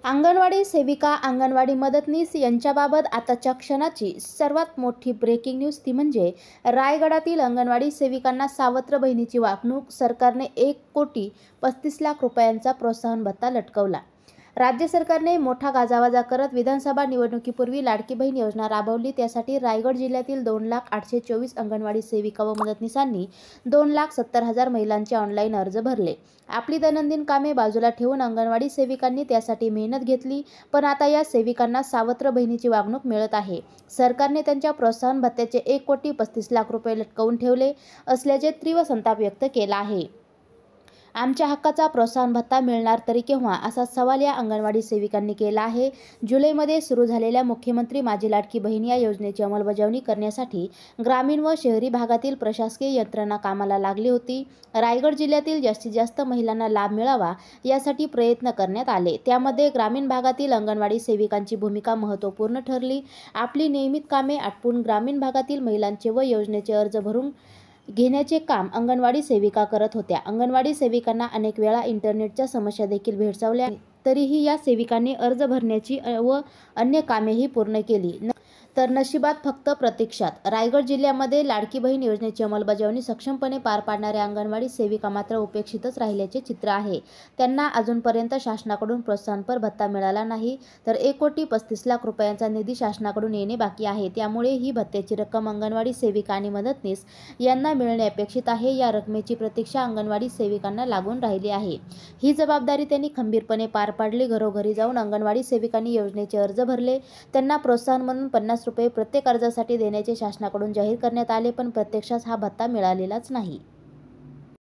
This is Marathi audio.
अंगणवाडी सेविका, अंगणवाडी मदतनीस यांच्याबाबत आताच्या क्षणाची सर्वात मोठी ब्रेकिंग न्यूज ती म्हणजे रायगडातील अंगणवाडी सेविकांना सावत्र बहिणीची वागणूक. सरकारने 1,35,00,000 रुपयांचा प्रोत्साहन भत्ता लटकवला. राज्य सरकारने मोठा गाजावाजा करत विधानसभा निवडणुकीपूर्वी लाडकी बहीण योजना राबवली. त्यासाठी रायगड जिल्ह्यातील 2,08,24 अंगणवाडी सेविका व मदतनीसांनी 2,70,000 महिलांचे ऑनलाईन अर्ज भरले. आपली दैनंदिन कामे बाजूला ठेवून अंगणवाडी सेविकांनी त्यासाठी मेहनत घेतली. पण आता या सेविकांना सावत्र बहिणीची वागणूक मिळत आहे. सरकारने त्यांच्या प्रोत्साहन भत्त्याचे 1,35,00,000 रुपये लटकवून ठेवले असल्याचे तीव्र संताप व्यक्त केला आहे. आमच्या हक्काचा प्रोत्साहन भत्ता मिळणार तरी केव्हा, असा सवाल या अंगणवाडी सेविकांनी केला आहे. जुलैमध्ये सुरू झालेल्या मुख्यमंत्री माझी लाडकी बहीण या योजनेची अंमलबजावणी करण्यासाठी ग्रामीण व शहरी भागातील प्रशासकीय यंत्रणा कामाला लागली होती. रायगड जिल्ह्यातील जास्तीत जास्त महिलांना लाभ मिळावा यासाठी प्रयत्न करण्यात आले. त्यामध्ये ग्रामीण भागातील अंगणवाडी सेविकांची भूमिका महत्त्वपूर्ण ठरली. आपली नियमित कामे आटपून ग्रामीण भागातील महिलांचे व योजनेचे अर्ज भरून घेण्याचे काम अंगणवाडी सेविका करत होत्या. अंगणवाडी सेविकांना अनेक वेळा इंटरनेटच्या समस्या देखील भेडसावल्या, तरीही या सेविकांनी अर्ज भरण्याची व अन्य कामेही पूर्ण केली. तर नशिबात फक्त प्रतीक्षात. रायगड जिल्ह्यामध्ये लाडकी बहीण योजनेची अंमलबजावणी सक्षमपणे पार पाडणाऱ्या अंगणवाडी सेविका मात्र उपेक्षितच राहिल्याचे चित्र आहे. त्यांना अजूनपर्यंत शासनाकडून प्रोत्साहनपर भत्ता मिळाला नाही, तर 1,35,00,000 रुपयांचा निधी शासनाकडून येणे बाकी आहे. त्यामुळे ही भत्त्याची रक्कम अंगणवाडी सेविका आणि मदतनीस यांना मिळणे अपेक्षित आहे. या रकमेची प्रतीक्षा अंगणवाडी सेविकांना लागून राहिली आहे. ही जबाबदारी त्यांनी खंबीरपणे पार पाडली. घरोघरी जाऊन अंगणवाडी सेविकांनी योजनेचे अर्ज भरले. त्यांना प्रोत्साहन म्हणून 50 रुपये प्रत्येक अर्जासाठी देण्याचे शासनाकडून जाहीर करण्यात आले, पण प्रत्यक्षात हा भत्ता मिळालेलाच नाही.